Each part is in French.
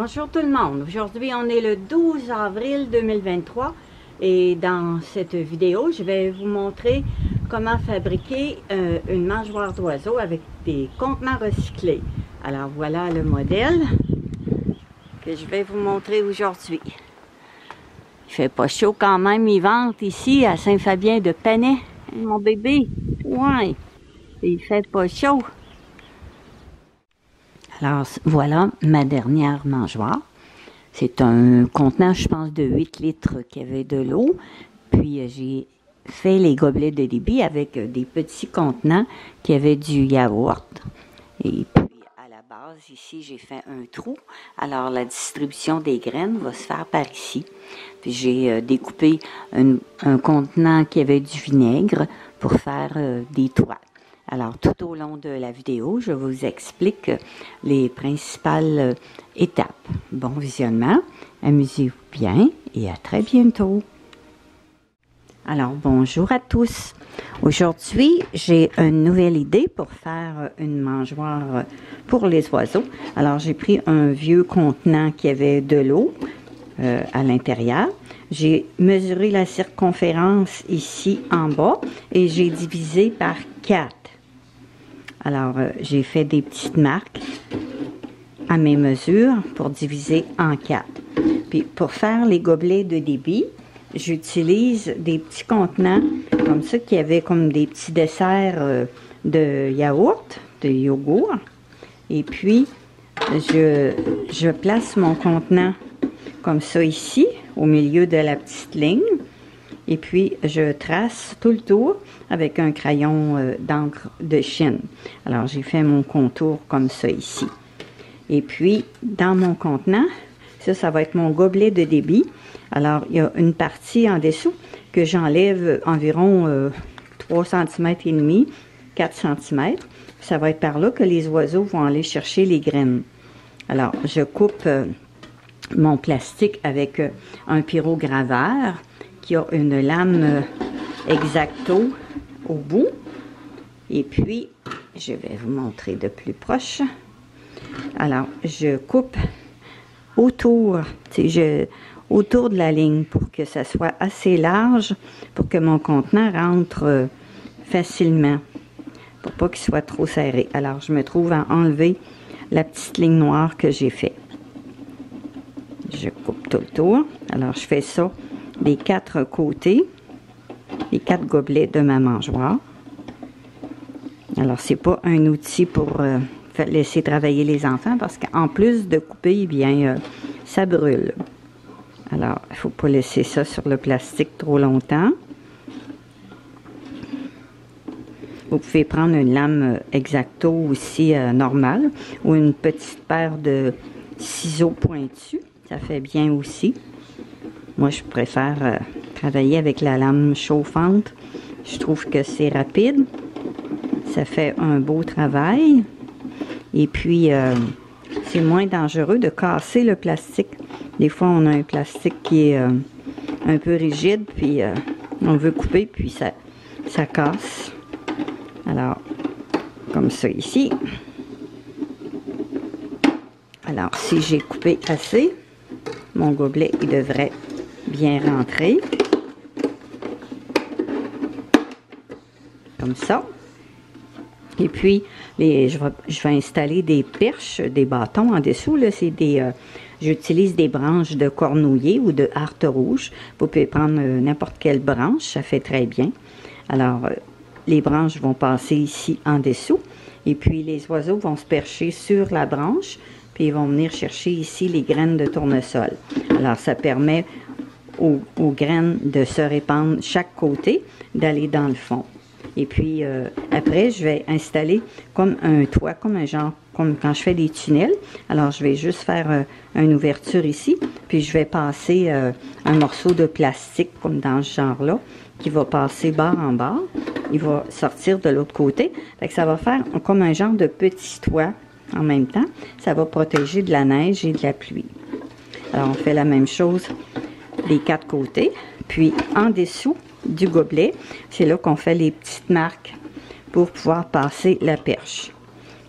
Bonjour tout le monde. Aujourd'hui, on est le 12 avril 2023 et dans cette vidéo, je vais vous montrer comment fabriquer une mangeoire d'oiseau avec des contenants recyclés. Alors voilà le modèle que je vais vous montrer aujourd'hui. Il fait pas chaud quand même, il vente ici à Saint-Fabien de Panay. Mon bébé, ouais, il fait pas chaud. Alors, voilà ma dernière mangeoire. C'est un contenant, je pense, de 8 litres qui avait de l'eau. Puis, j'ai fait les gobelets de débit avec des petits contenants qui avaient du yaourt. Et puis, à la base, ici, j'ai fait un trou. Alors, la distribution des graines va se faire par ici. Puis, j'ai découpé un contenant qui avait du vinaigre pour faire des toiles. Alors, tout au long de la vidéo, je vous explique les principales étapes. Bon visionnement, amusez-vous bien et à très bientôt. Alors, bonjour à tous. Aujourd'hui, j'ai une nouvelle idée pour faire une mangeoire pour les oiseaux. Alors, j'ai pris un vieux contenant qui avait de l'eau à l'intérieur. J'ai mesuré la circonférence ici en bas et j'ai divisé par 4. Alors, j'ai fait des petites marques à mes mesures pour diviser en 4. Puis, pour faire les gobelets de débit, j'utilise des petits contenants comme ça qui avaient comme des petits desserts de yaourt, de yogourt. Et puis, je place mon contenant comme ça ici, au milieu de la petite ligne. Et puis, je trace tout le tour avec un crayon d'encre de Chine. Alors, j'ai fait mon contour comme ça ici. Et puis, dans mon contenant, ça va être mon gobelet de débit. Alors, il y a une partie en dessous que j'enlève environ 3 cm et demi, 4 cm. Ça va être par là que les oiseaux vont aller chercher les graines. Alors, je coupe mon plastique avec un pyrograveur qui a une lame X-Acto au bout. Et puis, je vais vous montrer de plus proche. Alors, je coupe autour de la ligne pour que ça soit assez large pour que mon contenant rentre facilement, pour pas qu'il soit trop serré. Alors, je me trouve à enlever la petite ligne noire que j'ai fait. Je coupe tout le tour. Alors, je fais ça des 4 côtés, les 4 gobelets de ma mangeoire. Alors, c'est pas un outil pour laisser travailler les enfants parce qu'en plus de couper, eh bien, ça brûle. Alors, il ne faut pas laisser ça sur le plastique trop longtemps. Vous pouvez prendre une lame X-Acto aussi normale ou une petite paire de ciseaux pointus. Ça fait bien aussi. Moi, je préfère travailler avec la lame chauffante. Je trouve que c'est rapide. Ça fait un beau travail. Et puis, c'est moins dangereux de casser le plastique. Des fois, on a un plastique qui est un peu rigide, puis on veut couper, puis ça casse. Alors, comme ça ici. Alors, si j'ai coupé assez, mon gobelet, il devrait bien rentrer. Comme ça. Et puis, je vais installer des perches, des bâtons en dessous. Là, c'est j'utilise des branches de cornouiller ou de harte rouge. Vous pouvez prendre n'importe quelle branche, ça fait très bien. Alors, les branches vont passer ici en dessous. Et puis, les oiseaux vont se percher sur la branche. Puis, ils vont venir chercher ici les graines de tournesol. Alors, ça permet aux graines de se répandre chaque côté, d'aller dans le fond. Et puis, après, je vais installer comme un toit, comme quand je fais des tunnels. Alors, je vais juste faire une ouverture ici, puis je vais passer un morceau de plastique, comme dans ce genre-là, qui va passer bord en bord. Il va sortir de l'autre côté. Fait que ça va faire comme un genre de petit toit en même temps. Ça va protéger de la neige et de la pluie. Alors, on fait la même chose des 4 côtés. Puis, en dessous du gobelet, c'est là qu'on fait les petites marques pour pouvoir passer la perche.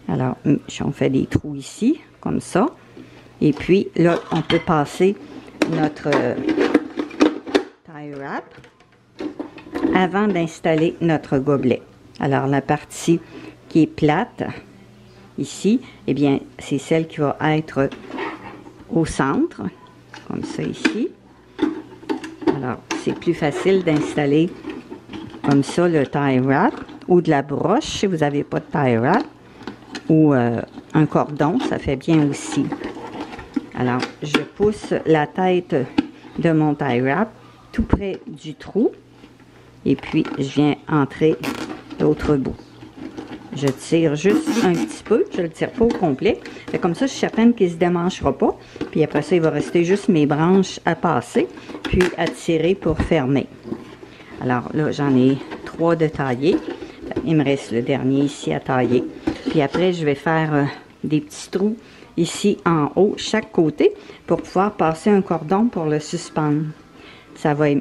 Alors, on fait des trous ici, comme ça. Et puis, là, on peut passer notre tie wrap avant d'installer notre gobelet. Alors, la partie qui est plate, ici, eh bien, c'est celle qui va être au centre, comme ça ici. Alors, c'est plus facile d'installer comme ça le tie wrap ou de la broche si vous n'avez pas de tie wrap ou un cordon, ça fait bien aussi. Alors, je pousse la tête de mon tie wrap tout près du trou et puis je viens entrer l'autre bout. Je tire juste un petit peu, je ne le tire pas au complet. Et comme ça, je suis certaine qu'il ne se démanchera pas. Puis après ça, il va rester juste mes branches à passer, puis à tirer pour fermer. Alors là, j'en ai 3 de taillés. Il me reste le dernier ici à tailler. Puis après, je vais faire des petits trous ici en haut, chaque côté, pour pouvoir passer un cordon pour le suspendre.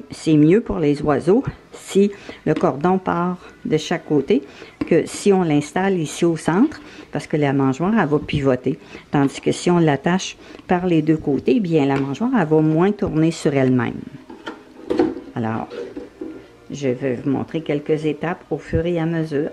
C'est mieux pour les oiseaux si le cordon part de chaque côté que si on l'installe ici au centre, parce que la mangeoire, elle va pivoter. Tandis que si on l'attache par les deux côtés, bien la mangeoire, elle va moins tourner sur elle-même. Alors, je vais vous montrer quelques étapes au fur et à mesure.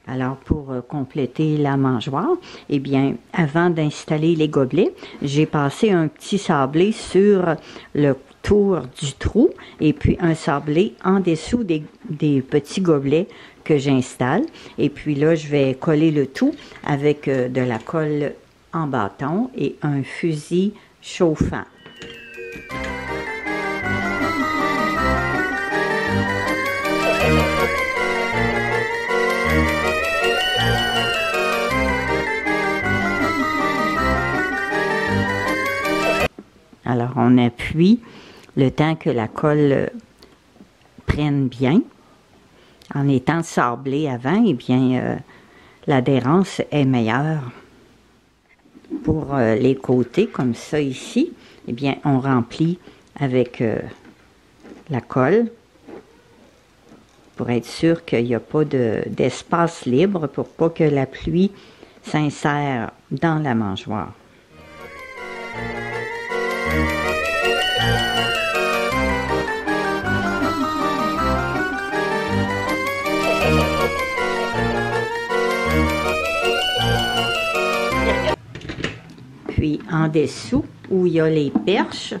Alors, pour compléter la mangeoire, eh bien, avant d'installer les gobelets, j'ai passé un petit sablé sur le tour du trou et puis un sablé en dessous des petits gobelets que j'installe. Et puis là, je vais coller le tout avec de la colle en bâton et un fusil chauffant. Alors, on appuie le temps que la colle prenne bien. En étant sablé avant, eh bien, l'adhérence est meilleure. Pour les côtés, comme ça ici, eh bien, on remplit avec la colle pour être sûr qu'il n'y a pas d'espace libre pour pas que la pluie s'insère dans la mangeoire. Puis en dessous, où il y a les perches,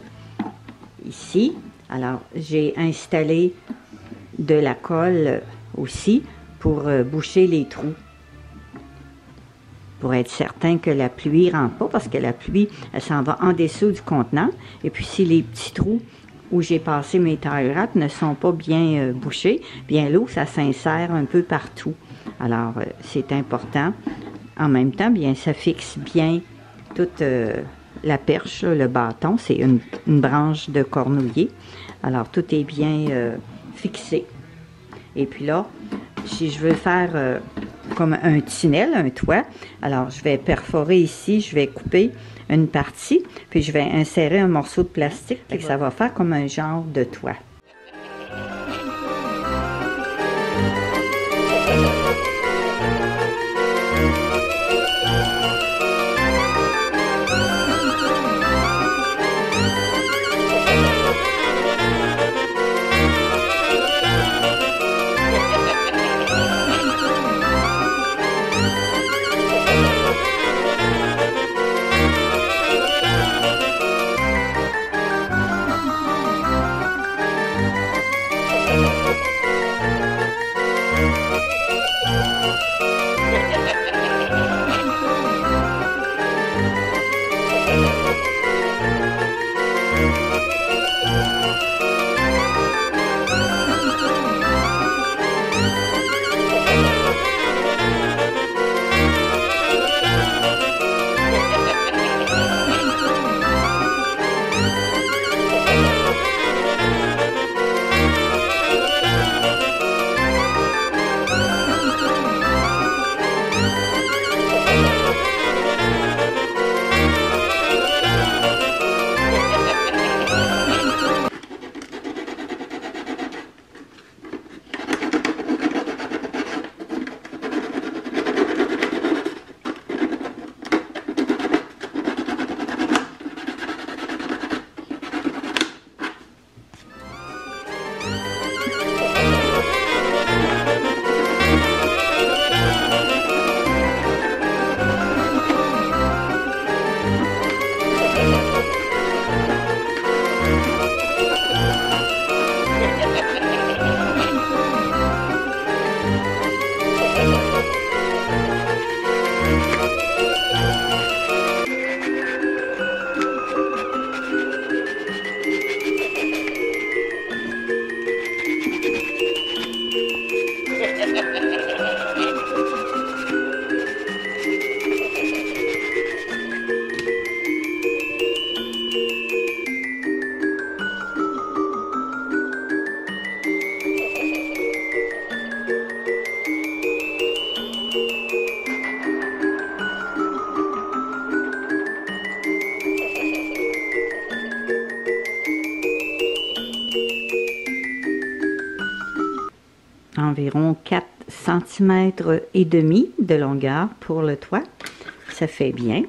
ici, alors j'ai installé de la colle aussi pour boucher les trous. Pour être certain que la pluie ne rentre pas, parce que la pluie, elle s'en va en dessous du contenant. Et puis si les petits trous où j'ai passé mes tie wraps ne sont pas bien bouchés, bien l'eau, ça s'insère un peu partout. Alors, c'est important. En même temps, bien, ça fixe bien toute la perche, là, le bâton. C'est une branche de cornouiller. Alors, tout est bien fixé. Et puis là, si je veux faire comme un tunnel, un toit, alors je vais perforer ici, je vais couper une partie, puis je vais insérer un morceau de plastique, et ça va faire comme un genre de toit. environ 4,5 cm de longueur pour le toit. Ça fait bien.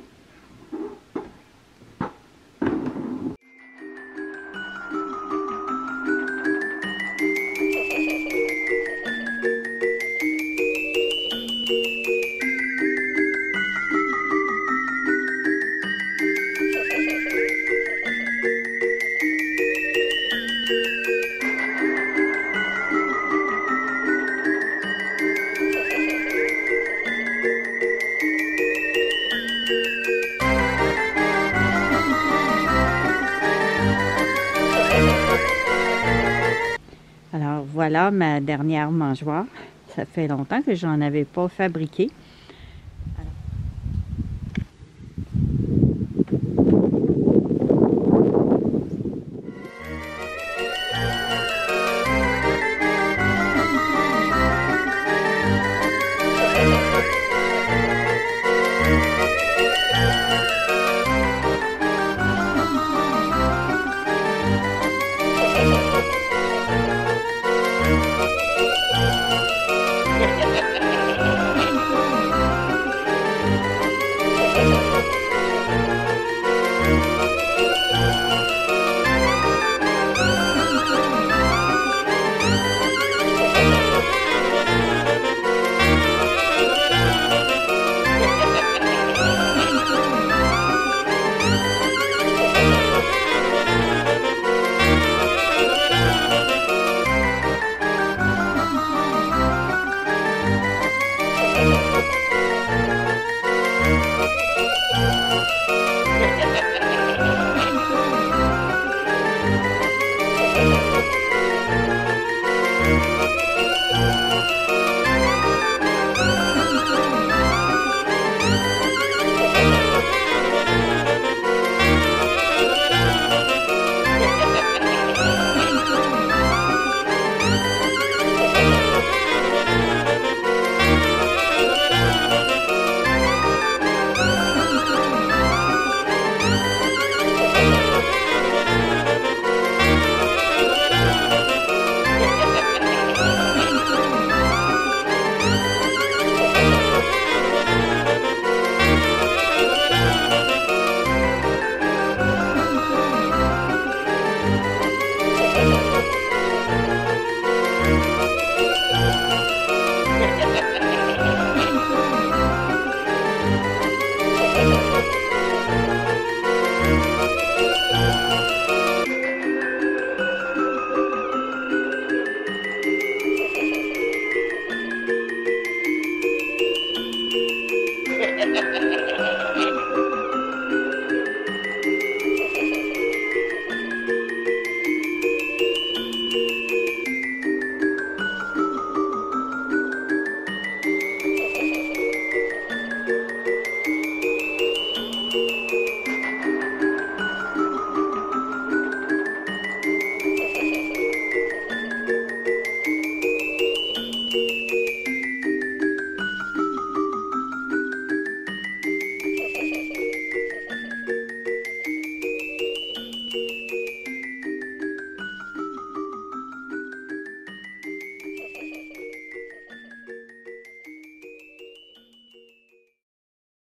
Alors voilà ma dernière mangeoire. Ça fait longtemps que j'en avais pas fabriqué.